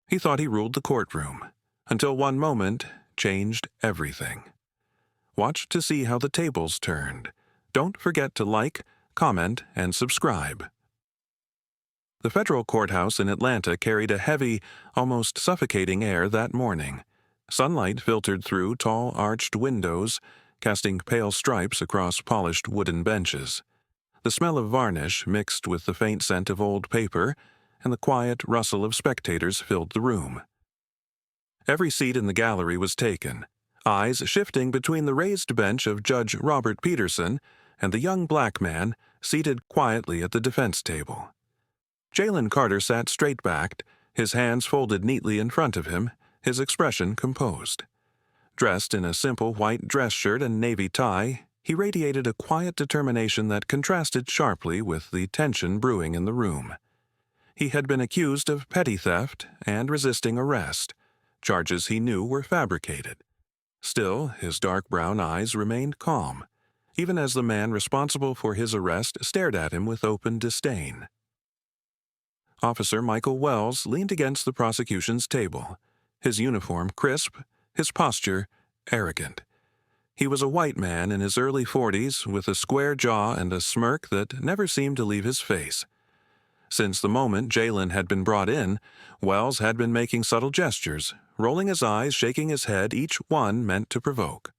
He thought he ruled the courtroom, until one moment changed everything. Watch to see how the tables turned. Don't forget to like, comment, and subscribe. The federal courthouse in Atlanta carried a heavy, almost suffocating air that morning. Sunlight filtered through tall arched windows, casting pale stripes across polished wooden benches. The smell of varnish mixed with the faint scent of old paper, and the quiet rustle of spectators filled the room. Every seat in the gallery was taken, eyes shifting between the raised bench of Judge Robert Peterson and the young black man seated quietly at the defense table. Jalen Carter sat straight-backed, his hands folded neatly in front of him, his expression composed. Dressed in a simple white dress shirt and navy tie, he radiated a quiet determination that contrasted sharply with the tension brewing in the room. He had been accused of petty theft and resisting arrest, charges he knew were fabricated. Still, his dark brown eyes remained calm, even as the man responsible for his arrest stared at him with open disdain. Officer Michael Wells leaned against the prosecution's table, his uniform crisp, his posture arrogant. He was a white man in his early 40s with a square jaw and a smirk that never seemed to leave his face. Since the moment Jalen had been brought in, Wells had been making subtle gestures, rolling his eyes, shaking his head, each one meant to provoke.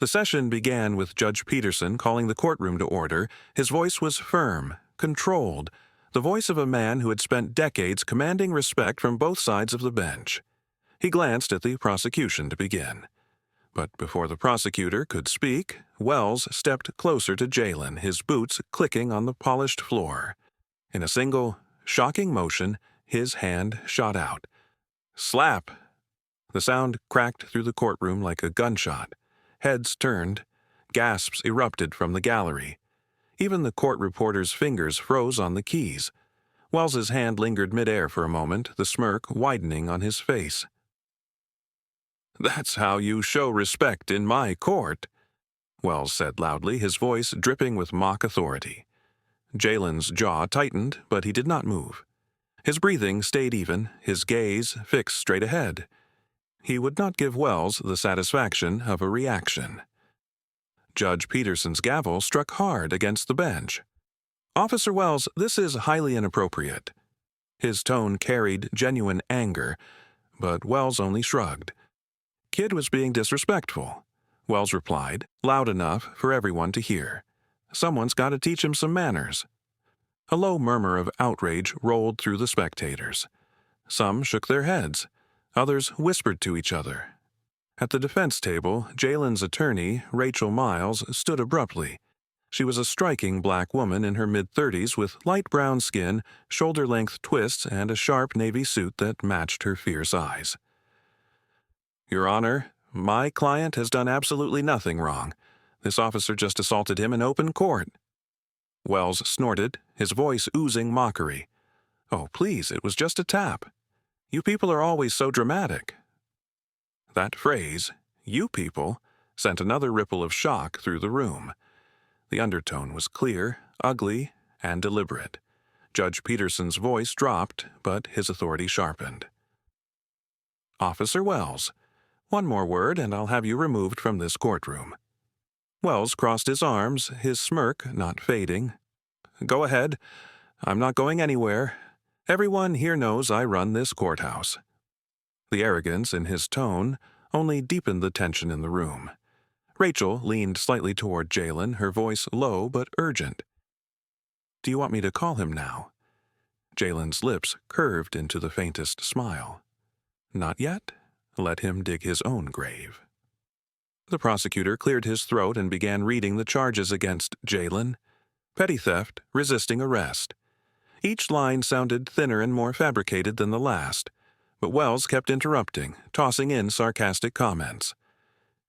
The session began with Judge Peterson calling the courtroom to order. His voice was firm, controlled, the voice of a man who had spent decades commanding respect from both sides of the bench. He glanced at the prosecution to begin. But before the prosecutor could speak, Wells stepped closer to Jalen, his boots clicking on the polished floor. In a single, shocking motion, his hand shot out. Slap! The sound cracked through the courtroom like a gunshot. Heads turned. Gasps erupted from the gallery. Even the court reporter's fingers froze on the keys. Wells's hand lingered midair for a moment, the smirk widening on his face. "That's how you show respect in my court," Wells said loudly, his voice dripping with mock authority. Jalen's jaw tightened, but he did not move. His breathing stayed even, his gaze fixed straight ahead. He would not give Wells the satisfaction of a reaction. Judge Peterson's gavel struck hard against the bench. "Officer Wells, this is highly inappropriate." His tone carried genuine anger, but Wells only shrugged. "Kid was being disrespectful," Wells replied, loud enough for everyone to hear. "Someone's got to teach him some manners." A low murmur of outrage rolled through the spectators. Some shook their heads. Others whispered to each other. At the defense table, Jalen's attorney, Rachel Miles, stood abruptly. She was a striking black woman in her mid-30s with light brown skin, shoulder-length twists, and a sharp navy suit that matched her fierce eyes. "Your Honor, my client has done absolutely nothing wrong. This officer just assaulted him in open court." Wells snorted, his voice oozing mockery. "Oh, please, it was just a tap. You people are always so dramatic." That phrase, "you people," sent another ripple of shock through the room. The undertone was clear, ugly, and deliberate. Judge Peterson's voice dropped, but his authority sharpened. "Officer Wells, one more word and I'll have you removed from this courtroom." Wells crossed his arms, his smirk not fading. "Go ahead. I'm not going anywhere. Everyone here knows I run this courthouse." The arrogance in his tone only deepened the tension in the room. Rachel leaned slightly toward Jalen, her voice low but urgent. "Do you want me to call him now?" Jalen's lips curved into the faintest smile. "Not yet. Let him dig his own grave." The prosecutor cleared his throat and began reading the charges against Jalen. Petty theft, resisting arrest. Each line sounded thinner and more fabricated than the last, but Wells kept interrupting, tossing in sarcastic comments.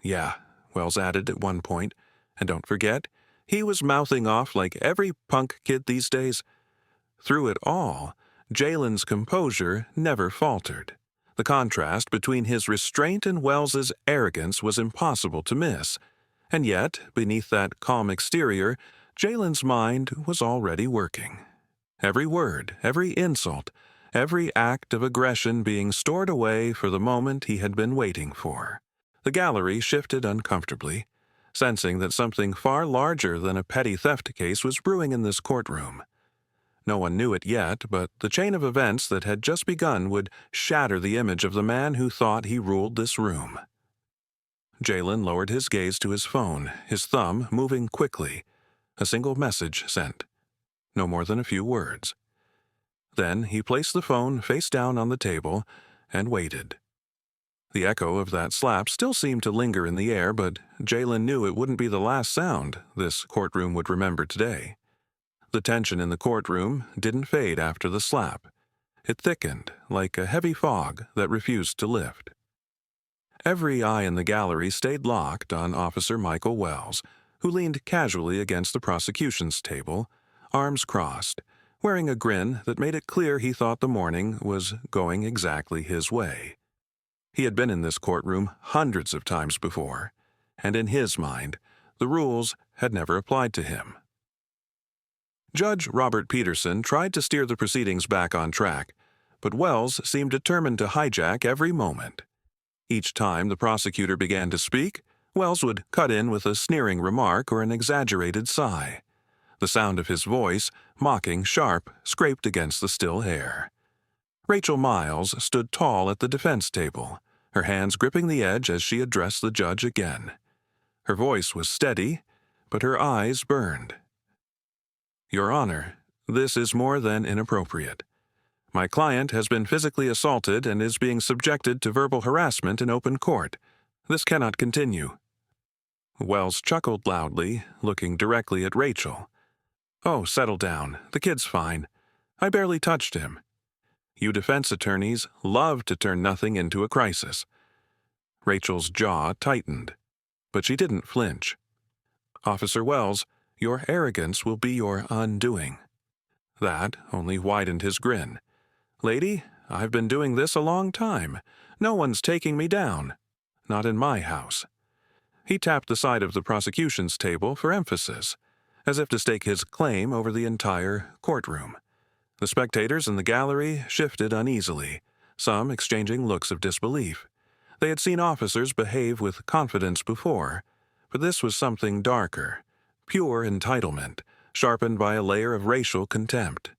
"Yeah," Wells added at one point, "and don't forget, he was mouthing off like every punk kid these days." Through it all, Jalen's composure never faltered. The contrast between his restraint and Wells's arrogance was impossible to miss, and yet, beneath that calm exterior, Jalen's mind was already working. Every word, every insult, every act of aggression being stored away for the moment he had been waiting for. The gallery shifted uncomfortably, sensing that something far larger than a petty theft case was brewing in this courtroom. No one knew it yet, but the chain of events that had just begun would shatter the image of the man who thought he ruled this room. Jalen lowered his gaze to his phone, his thumb moving quickly. A single message sent. No more than a few words. Then he placed the phone face down on the table and waited. The echo of that slap still seemed to linger in the air, but Jalen knew it wouldn't be the last sound this courtroom would remember today. The tension in the courtroom didn't fade after the slap. It thickened like a heavy fog that refused to lift. Every eye in the gallery stayed locked on Officer Michael Wells, who leaned casually against the prosecution's table, arms crossed, wearing a grin that made it clear he thought the morning was going exactly his way. He had been in this courtroom hundreds of times before, and in his mind, the rules had never applied to him. Judge Robert Peterson tried to steer the proceedings back on track, but Wells seemed determined to hijack every moment. Each time the prosecutor began to speak, Wells would cut in with a sneering remark or an exaggerated sigh. The sound of his voice, mocking sharp, scraped against the still air. Rachel Miles stood tall at the defense table, her hands gripping the edge as she addressed the judge again. Her voice was steady, but her eyes burned. "Your Honor, this is more than inappropriate. My client has been physically assaulted and is being subjected to verbal harassment in open court. This cannot continue." Wells chuckled loudly, looking directly at Rachel. "Oh, settle down. The kid's fine. I barely touched him. You defense attorneys love to turn nothing into a crisis." Rachel's jaw tightened, but she didn't flinch. "Officer Wells, your arrogance will be your undoing." That only widened his grin. "Lady, I've been doing this a long time. No one's taking me down. Not in my house." He tapped the side of the prosecution's table for emphasis, as if to stake his claim over the entire courtroom. The spectators in the gallery shifted uneasily, some exchanging looks of disbelief. They had seen officers behave with confidence before, but this was something darker, pure entitlement, sharpened by a layer of racial contempt.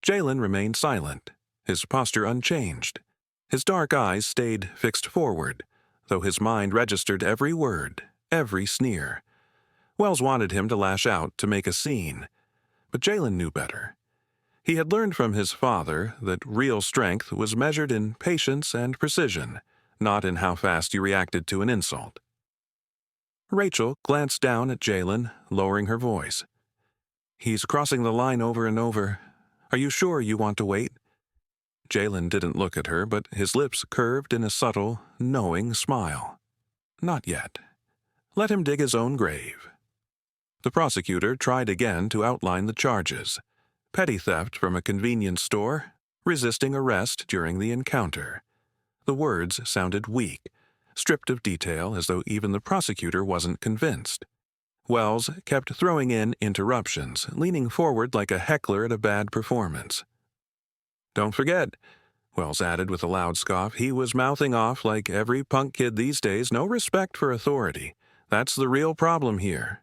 Jalen remained silent, his posture unchanged. His dark eyes stayed fixed forward, though his mind registered every word, every sneer. Wells wanted him to lash out, to make a scene, but Jalen knew better. He had learned from his father that real strength was measured in patience and precision, not in how fast you reacted to an insult. Rachel glanced down at Jalen, lowering her voice. "He's crossing the line over and over. Are you sure you want to wait?" Jalen didn't look at her, but his lips curved in a subtle, knowing smile. "Not yet. Let him dig his own grave." The prosecutor tried again to outline the charges. Petty theft from a convenience store, resisting arrest during the encounter. The words sounded weak, stripped of detail as though even the prosecutor wasn't convinced. Wells kept throwing in interruptions, leaning forward like a heckler at a bad performance. "Don't forget," Wells added with a loud scoff, "he was mouthing off like every punk kid these days, no respect for authority. That's the real problem here."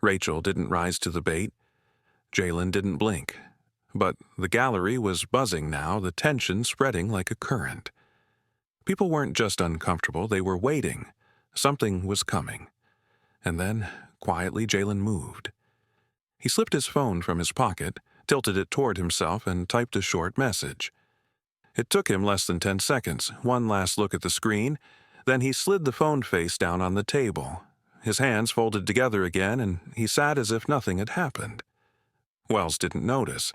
Rachel didn't rise to the bait. Jalen didn't blink. But the gallery was buzzing now, the tension spreading like a current. People weren't just uncomfortable, they were waiting. Something was coming. And then, quietly, Jalen moved. He slipped his phone from his pocket, tilted it toward himself, and typed a short message. It took him less than 10 seconds, one last look at the screen, then he slid the phone face down on the table. His hands folded together again, and he sat as if nothing had happened. Wells didn't notice.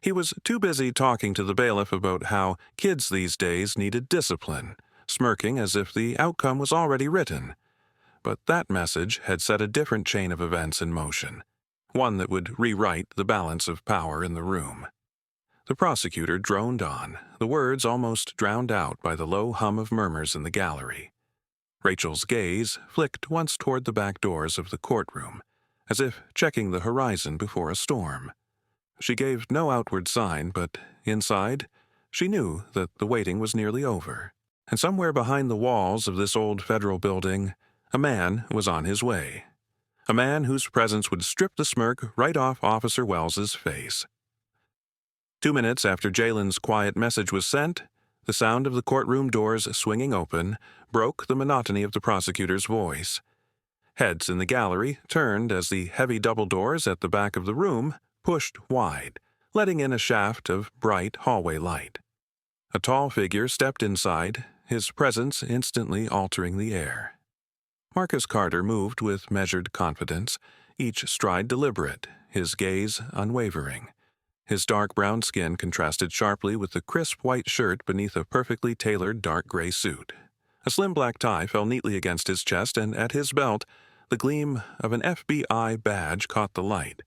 He was too busy talking to the bailiff about how kids these days needed discipline, smirking as if the outcome was already written. But that message had set a different chain of events in motion, one that would rewrite the balance of power in the room. The prosecutor droned on, the words almost drowned out by the low hum of murmurs in the gallery. Rachel's gaze flicked once toward the back doors of the courtroom, as if checking the horizon before a storm. She gave no outward sign, but inside, she knew that the waiting was nearly over. And somewhere behind the walls of this old federal building, a man was on his way. A man whose presence would strip the smirk right off Officer Wells's face. 2 minutes after Jalen's quiet message was sent, the sound of the courtroom doors swinging open broke the monotony of the prosecutor's voice. Heads in the gallery turned as the heavy double doors at the back of the room pushed wide, letting in a shaft of bright hallway light. A tall figure stepped inside, his presence instantly altering the air. Marcus Carter moved with measured confidence, each stride deliberate, his gaze unwavering. His dark brown skin contrasted sharply with the crisp white shirt beneath a perfectly tailored dark gray suit. A slim black tie fell neatly against his chest, and at his belt, the gleam of an FBI badge caught the light.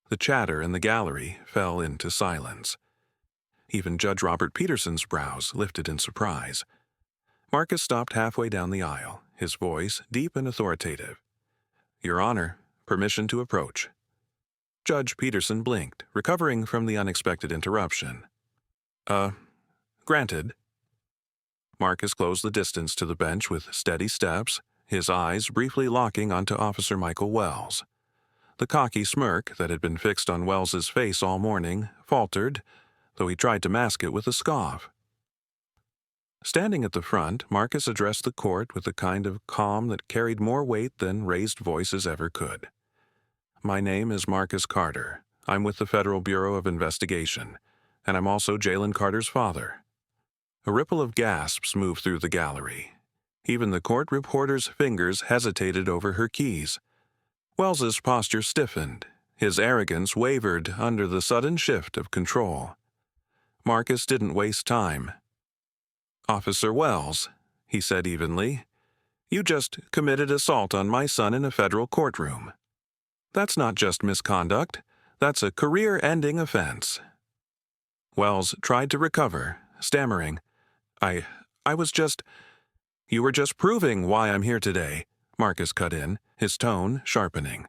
The chatter in the gallery fell into silence. Even Judge Robert Peterson's brows lifted in surprise. Marcus stopped halfway down the aisle, his voice deep and authoritative. "Your Honor, permission to approach." Judge Peterson blinked, recovering from the unexpected interruption. Granted." Marcus closed the distance to the bench with steady steps, his eyes briefly locking onto Officer Michael Wells. The cocky smirk that had been fixed on Wells's face all morning faltered, though he tried to mask it with a scoff. Standing at the front, Marcus addressed the court with the kind of calm that carried more weight than raised voices ever could. "My name is Marcus Carter. I'm with the Federal Bureau of Investigation, and I'm also Jalen Carter's father." A ripple of gasps moved through the gallery. Even the court reporter's fingers hesitated over her keys. Wells's posture stiffened. His arrogance wavered under the sudden shift of control. Marcus didn't waste time. "Officer Wells," he said evenly, "you just committed assault on my son in a federal courtroom. That's not just misconduct. That's a career-ending offense." Wells tried to recover, stammering, I was just—" "You were just proving why I'm here today," Marcus cut in, his tone sharpening.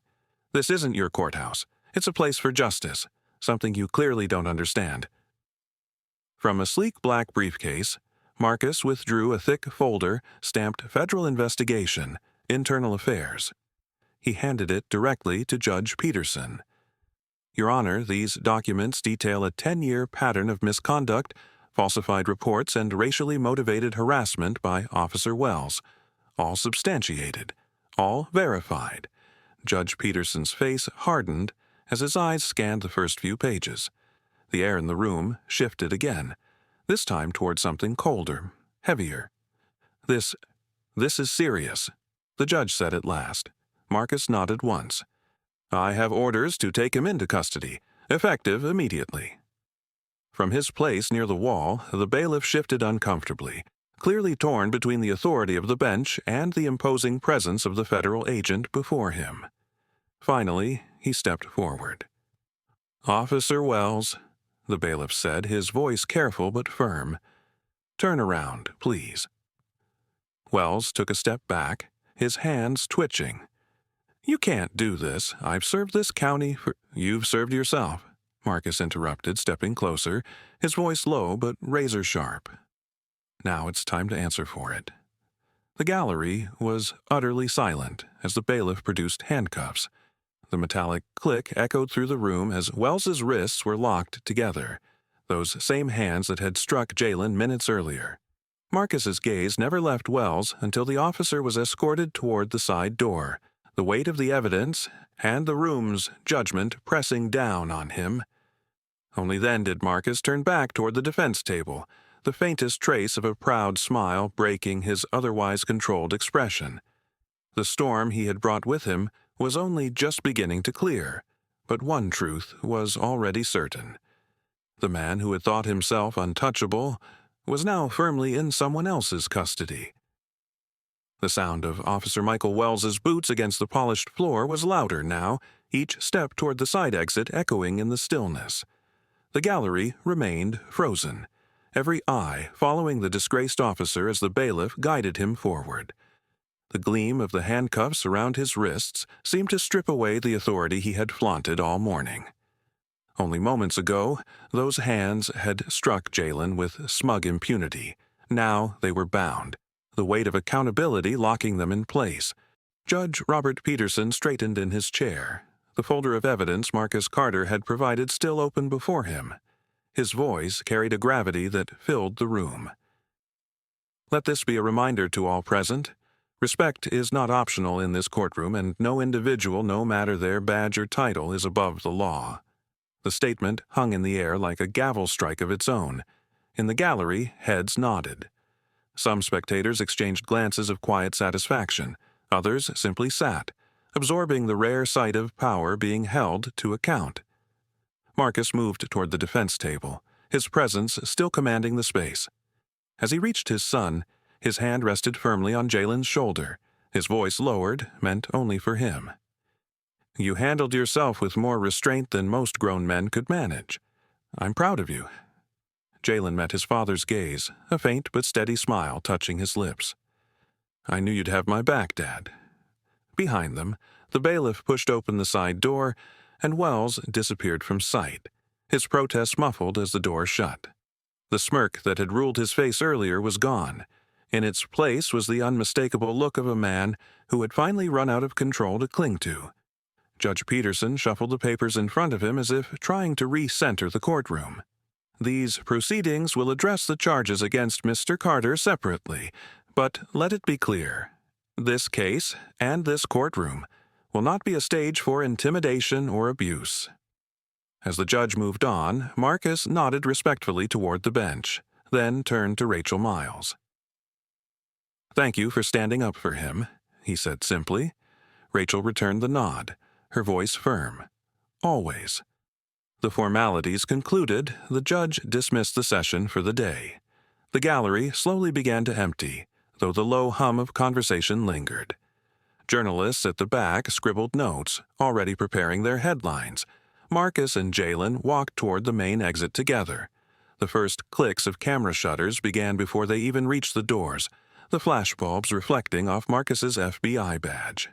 "This isn't your courthouse. It's a place for justice, something you clearly don't understand." From a sleek black briefcase, Marcus withdrew a thick folder stamped Federal Investigation, Internal Affairs. He handed it directly to Judge Peterson. "Your Honor, these documents detail a 10-year pattern of misconduct, falsified reports, and racially motivated harassment by Officer Wells, all substantiated, all verified." Judge Peterson's face hardened as his eyes scanned the first few pages. The air in the room shifted again, this time toward something colder, heavier. This is serious," the judge said at last. Marcus nodded once. "I have orders to take him into custody, effective immediately." From his place near the wall, the bailiff shifted uncomfortably, clearly torn between the authority of the bench and the imposing presence of the federal agent before him. Finally, he stepped forward. "Officer Wells," the bailiff said, his voice careful but firm, "turn around, please." Wells took a step back, his hands twitching. "You can't do this. I've served this county for—" "You've served yourself," Marcus interrupted, stepping closer, his voice low but razor-sharp. "Now it's time to answer for it." The gallery was utterly silent as the bailiff produced handcuffs. The metallic click echoed through the room as Wells's wrists were locked together, those same hands that had struck Jalen minutes earlier. Marcus's gaze never left Wells until the officer was escorted toward the side door, the weight of the evidence and the room's judgment pressing down on him. Only then did Marcus turn back toward the defense table, the faintest trace of a proud smile breaking his otherwise controlled expression. The storm he had brought with him was only just beginning to clear, but one truth was already certain. The man who had thought himself untouchable was now firmly in someone else's custody. The sound of Officer Michael Wells's boots against the polished floor was louder now, each step toward the side exit echoing in the stillness. The gallery remained frozen, every eye following the disgraced officer as the bailiff guided him forward. The gleam of the handcuffs around his wrists seemed to strip away the authority he had flaunted all morning. Only moments ago, those hands had struck Jalen with smug impunity. Now they were bound, the weight of accountability locking them in place. Judge Robert Peterson straightened in his chair, the folder of evidence Marcus Carter had provided still open before him. His voice carried a gravity that filled the room. Let this be a reminder to all present. Respect is not optional in this courtroom, and no individual, no matter their badge or title, is above the law. The statement hung in the air like a gavel strike of its own. In the gallery, heads nodded. Some spectators exchanged glances of quiet satisfaction. Others simply sat, absorbing the rare sight of power being held to account. Marcus moved toward the defense table, his presence still commanding the space. As he reached his son, his hand rested firmly on Jalen's shoulder, his voice lowered, meant only for him. You handled yourself with more restraint than most grown men could manage. I'm proud of you. Jalen met his father's gaze, a faint but steady smile touching his lips. I knew you'd have my back, Dad. Behind them, the bailiff pushed open the side door, and Wells disappeared from sight, his protest muffled as the door shut. The smirk that had ruled his face earlier was gone. In its place was the unmistakable look of a man who had finally run out of control to cling to. Judge Peterson shuffled the papers in front of him as if trying to re-center the courtroom. These proceedings will address the charges against Mr. Carter separately, but let it be clear, this case and this courtroom will not be a stage for intimidation or abuse. As the judge moved on, Marcus nodded respectfully toward the bench, then turned to Rachel Miles. Thank you for standing up for him, he said simply. Rachel returned the nod, her voice firm. Always. The formalities concluded, the judge dismissed the session for the day. The gallery slowly began to empty, though the low hum of conversation lingered. Journalists at the back scribbled notes, already preparing their headlines. Marcus and Jalen walked toward the main exit together. The first clicks of camera shutters began before they even reached the doors, the flashbulbs reflecting off Marcus's FBI badge.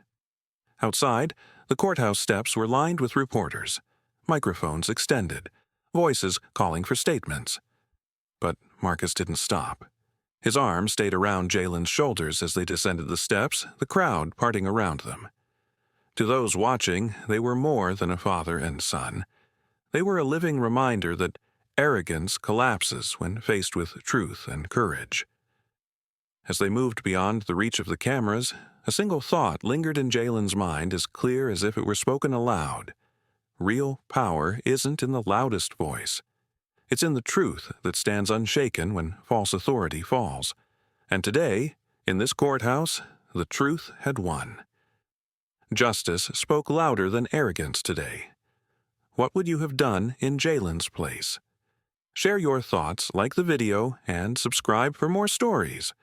Outside, the courthouse steps were lined with reporters, microphones extended, voices calling for statements. But Marcus didn't stop. His arm stayed around Jalen's shoulders as they descended the steps, the crowd parting around them. To those watching, they were more than a father and son. They were a living reminder that arrogance collapses when faced with truth and courage. As they moved beyond the reach of the cameras, a single thought lingered in Jalen's mind as clear as if it were spoken aloud. Real power isn't in the loudest voice. It's in the truth that stands unshaken when false authority falls. And today, in this courthouse, the truth had won. Justice spoke louder than arrogance today. What would you have done in Jalen's place? Share your thoughts, like the video, and subscribe for more stories.